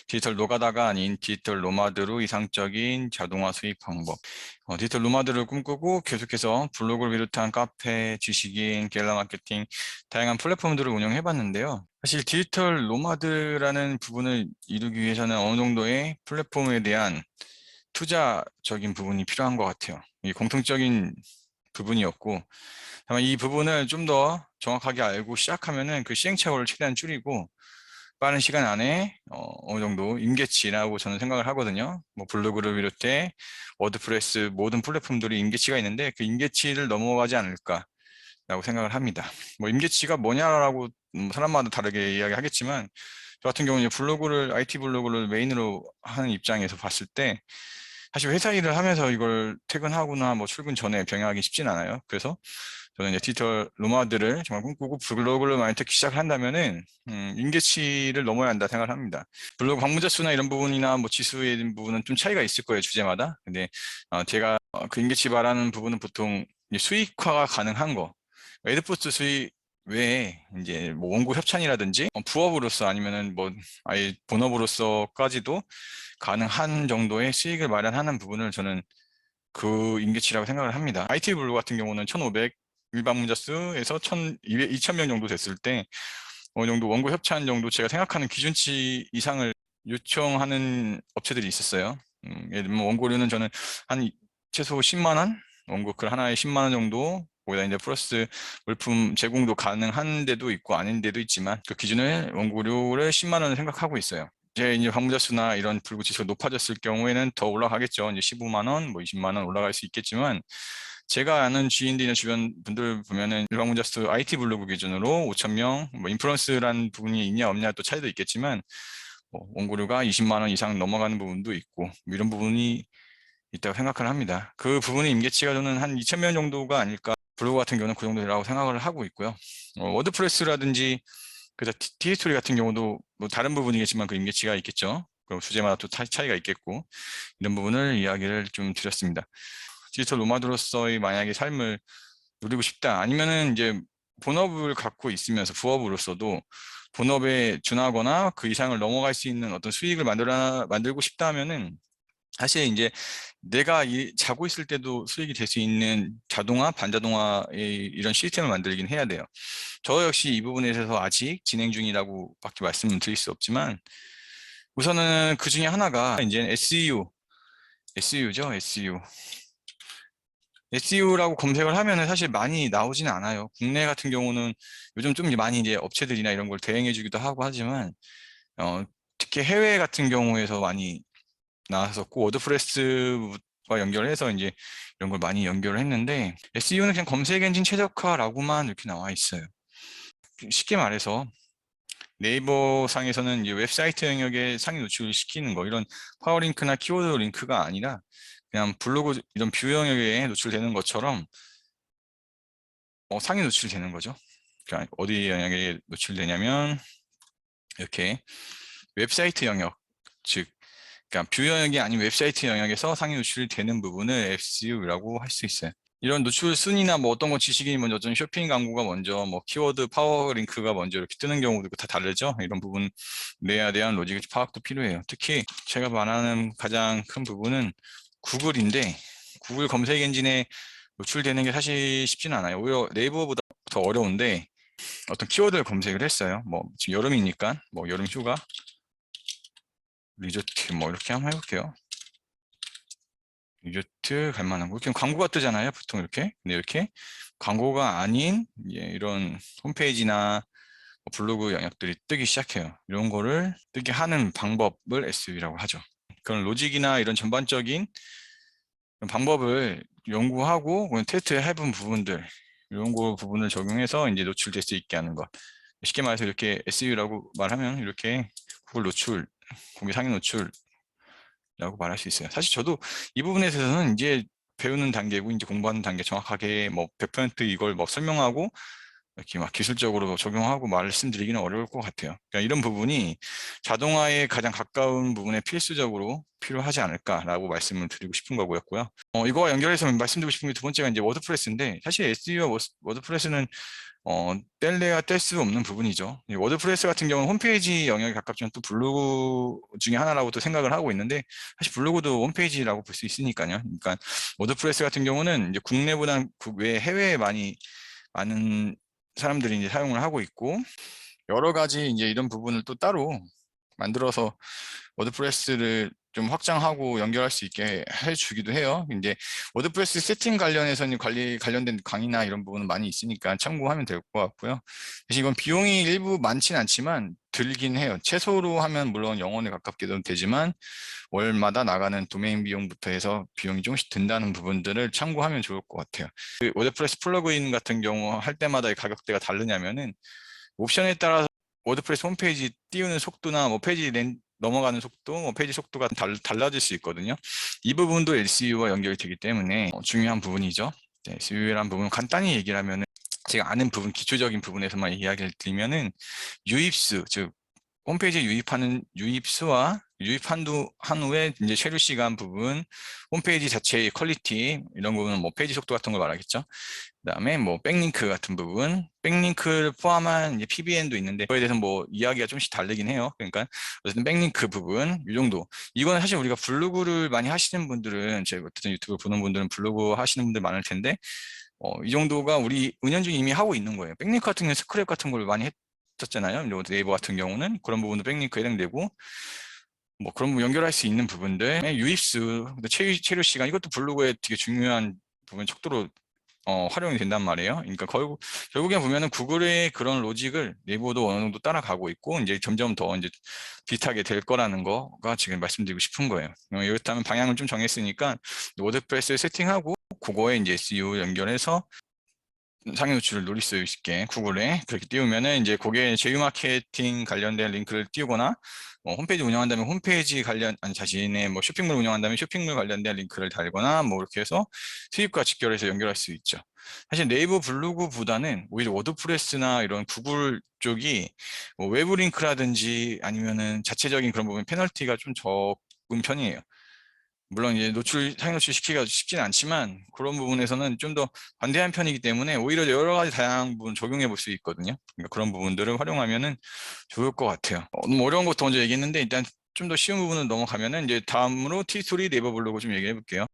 디지털 노가다가 아닌 디지털 노마드로 이상적인 자동화 수익 방법. 디지털 노마드를 꿈꾸고 계속해서 블로그를 비롯한 카페, 지식인, 게릴라 마케팅, 다양한 플랫폼들을 운영해 봤는데요. 사실 디지털 노마드라는 부분을 이루기 위해서는 어느 정도의 플랫폼에 대한 투자적인 부분이 필요한 것 같아요. 이 공통적인 부분이었고, 다만 이 부분을 좀 더 정확하게 알고 시작하면은 그 시행착오를 최대한 줄이고 빠른 시간 안에 느 정도 임계치라고 저는 생각을 하거든요. 뭐 블로그를 비롯해 워드프레스 모든 플랫폼들이 임계치가 있는데 그 임계치를 넘어가지 않을까라고 생각을 합니다. 뭐 임계치가 뭐냐라고 사람마다 다르게 이야기하겠지만 저 같은 경우는 블로그를 IT 블로그를 메인으로 하는 입장에서 봤을 때 사실 회사 일을 하면서 이걸 퇴근하거나 뭐 출근 전에 병행하기 쉽진 않아요. 그래서 저는 이제 디지털 노마드를 정말 꿈꾸고 블로그를 많이 듣기 시작을 한다면은 임계치를 넘어야 한다 생각을 합니다. 블로그 방문자 수나 이런 부분이나 뭐 지수에 대한 부분은 좀 차이가 있을 거예요, 주제마다. 근데 제가 그 임계치 말하는 부분은 보통 이제 수익화가 가능한 거, 에드포스 수익 외에 이제 뭐 원고 협찬이라든지 부업으로서 아니면은 뭐 아예 본업으로서까지도 가능한 정도의 수익을 마련하는 부분을 저는 그 임계치라고 생각을 합니다. IT 블로그 같은 경우는 1,500 일방문자 수에서 1,200, 2,000명 정도 됐을 때 어느 정도 원고 협찬 정도 제가 생각하는 기준치 이상을 요청하는 업체들이 있었어요. 예를 들면 원고료는 저는 한 최소 10만 원? 원고 글 하나에 10만 원 정도 거기다 이제 플러스 물품 제공도 가능한 데도 있고 아닌 데도 있지만 그 기준을 원고료를 10만 원을 생각하고 있어요. 이제 방문자 수나 이런 불구 지수가 높아졌을 경우에는 더 올라가겠죠. 이제 15만 원, 뭐 20만 원 올라갈 수 있겠지만 제가 아는 지인들이나 주변 분들 보면은 방문자 수 IT 블로그 기준으로 5천 명, 뭐 인플루언스라는 부분이 있냐 없냐 또 차이도 있겠지만 뭐 원고료가 20만 원 이상 넘어가는 부분도 있고 뭐 이런 부분이 있다고 생각을 합니다. 그 부분의 임계치가 저는 한 2천 명 정도가 아닐까. 블로그 같은 경우는 그 정도라고 생각을 하고 있고요. 워드프레스라든지 그래서 티스토리 같은 경우도 뭐 다른 부분이겠지만 그 임계치가 있겠죠. 그럼 주제마다 또 차이가 있겠고 이런 부분을 이야기를 좀 드렸습니다. 디지털 노마드로서의 만약에 삶을 누리고 싶다 아니면은 이제 본업을 갖고 있으면서 부업으로서도 본업에 준하거나 그 이상을 넘어갈 수 있는 어떤 수익을 만들고 싶다 하면은 사실 이제 내가 자고 있을 때도 수익이 될 수 있는 자동화, 반자동화의 이런 시스템을 만들긴 해야 돼요. 저 역시 이 부분에 있어서 아직 진행 중이라고 밖에 말씀을 드릴 수 없지만 우선은 그 중에 하나가 이제 SEU죠, SEU. SEO라고 검색을 하면은 사실 많이 나오지는 않아요. 국내 같은 경우는 요즘 좀 많이 이제 업체들이나 이런 걸 대행해주기도 하고 하지만, 특히 해외 같은 경우에서 많이 나왔었고, 워드프레스와 연결해서 이제 이런 걸 많이 연결을 했는데, SEO는 그냥 검색 엔진 최적화라고만 이렇게 나와 있어요. 쉽게 말해서 네이버 상에서는 이제 웹사이트 영역에 상위 노출을 시키는 거, 이런 파워링크나 키워드 링크가 아니라 그냥 블로그 이런 뷰 영역에 노출되는 것처럼 상위 노출되는 거죠. 그러니까 어디 영역에 노출되냐면 이렇게 웹사이트 영역, 즉 그러니까 뷰 영역이 아닌 웹사이트 영역에서 상위 노출이 되는 부분을 SEO라고 할 수 있어요. 이런 노출 순위나 뭐 어떤 거 지식이 먼저 어떤 쇼핑 광고가 먼저 뭐 키워드 파워 링크가 먼저 이렇게 뜨는 경우도 다 다르죠. 이런 부분 내야 대한 로직 파악도 필요해요. 특히 제가 말하는 가장 큰 부분은 구글인데 구글 검색 엔진에 노출되는 게 사실 쉽지는 않아요. 오히려 네이버보다 더 어려운데 어떤 키워드를 검색을 했어요. 뭐 지금 여름이니까 뭐 여름 휴가 리조트 뭐 이렇게 한번 해볼게요. 리조트 갈 만한 거. 그냥 광고가 뜨잖아요. 보통 이렇게. 근데 이렇게 광고가 아닌 이런 홈페이지나 블로그 영역들이 뜨기 시작해요. 이런 거를 뜨게 하는 방법을 SEO라고 하죠. 그런 로직이나 이런 전반적인 방법을 연구하고 테스트 해본 부분들 이런 거 부분을 적용해서 이제 노출될 수 있게 하는 것. 쉽게 말해서 이렇게 SEO라고 말하면 이렇게 구글 노출, 공개 상위 노출이라고 말할 수 있어요. 사실 저도 이 부분에 대해서는 이제 배우는 단계고 이제 공부하는 단계 정확하게 뭐 100% 이걸 뭐 설명하고 이렇게 막 기술적으로 적용하고 말씀드리기는 어려울 것 같아요. 그러니까 이런 부분이 자동화에 가장 가까운 부분에 필수적으로 필요하지 않을까라고 말씀을 드리고 싶은 거고요. 이거와 연결해서 말씀드리고 싶은 게 두 번째가 이제 워드프레스인데, 사실 SE와 워드프레스는 뗄래야 뗄 수 없는 부분이죠. 이 워드프레스 같은 경우는 홈페이지 영역에 가깝지만 또 블로그 중에 하나라고 또 생각을 하고 있는데, 사실 블로그도 홈페이지라고 볼 수 있으니까요. 그러니까 워드프레스 같은 경우는 이제 국내보다는 국외 해외에 많은 사람들이 이제 사용을 하고 있고, 여러 가지 이제 이런 부분을 또 따로 만들어서 워드프레스를 좀 확장하고 연결할 수 있게 해주기도 해요. 이제 워드프레스 세팅 관련해서는 관련된 강의나 이런 부분은 많이 있으니까 참고하면 될 것 같고요. 대신 이건 비용이 일부 많지는 않지만 들긴 해요. 최소로 하면 물론 0원에 가깝게도 되지만 월마다 나가는 도메인 비용부터 해서 비용이 조금씩 든다는 부분들을 참고하면 좋을 것 같아요. 그 워드프레스 플러그인 같은 경우 할 때마다의 가격대가 다르냐면은 옵션에 따라서 워드프레스 홈페이지 띄우는 속도나 뭐 넘어가는 속도, 뭐 페이지 속도가 달라질 수 있거든요. 이 부분도 LCU와 연결이 되기 때문에 중요한 부분이죠. LCU라는 부분 간단히 얘기를 하면은, 제가 아는 부분, 기초적인 부분에서만 이야기를 드리면은, 유입수, 즉 홈페이지에 유입하는 유입수와 한 후에 이제 체류 시간 부분, 홈페이지 자체의 퀄리티, 이런 부분은 뭐 페이지 속도 같은 걸 말하겠죠. 그다음에 뭐 백링크 같은 부분, 백링크를 포함한 이제 PBN도 있는데, 그거에 대해서 뭐 이야기가 좀씩 다르긴 해요. 그러니까 어쨌든 백링크 부분 이 정도. 이거는 사실 우리가 블로그를 많이 하시는 분들은, 제 어쨌든 유튜브 보는 분들은 블로그 하시는 분들 많을 텐데, 이 정도가 우리 은연중에 이미 하고 있는 거예요. 백링크 같은 경우는 스크랩 같은 걸 많이 했었잖아요. 네이버 같은 경우는 그런 부분도 백링크 해당되고, 뭐 그런 부분 연결할 수 있는 부분들, 유입수, 체류 시간, 이것도 블로그에 되게 중요한 부분, 척도로 활용이 된단 말이에요. 그러니까 결국에 보면은 구글의 그런 로직을 네이버도 어느 정도 따라가고 있고, 이제 점점 더 이제 비슷하게 될 거라는 거가 지금 말씀드리고 싶은 거예요. 이렇다면 방향을 좀 정했으니까 워드프레스 세팅하고 그거에 이제 SEO 연결해서 상위 노출을 노릴 수 있게 구글에 그렇게 띄우면은, 이제 거기에 제휴 마케팅 관련된 링크를 띄우거나, 홈페이지 운영한다면 홈페이지 아니 자신의 뭐 쇼핑몰 운영한다면 쇼핑몰 관련된 링크를 달거나, 뭐 이렇게 해서 수입과 직결해서 연결할 수 있죠. 사실 네이버 블로그보다는 오히려 워드프레스나 이런 구글 쪽이 뭐 외부 링크라든지 아니면은 자체적인 그런 부분 페널티가 좀 적은 편이에요. 물론 이제 상위 노출 시키기가 쉽지는 않지만, 그런 부분에서는 좀 더 관대한 편이기 때문에 오히려 여러 가지 다양한 부분 적용해 볼 수 있거든요. 그러니까 그런 부분들을 활용하면은 좋을 것 같아요. 너무 어려운 것도 먼저 얘기했는데, 일단 좀 더 쉬운 부분을 넘어가면은, 이제 다음으로 티스토리 네이버 블로그 좀 얘기해 볼게요.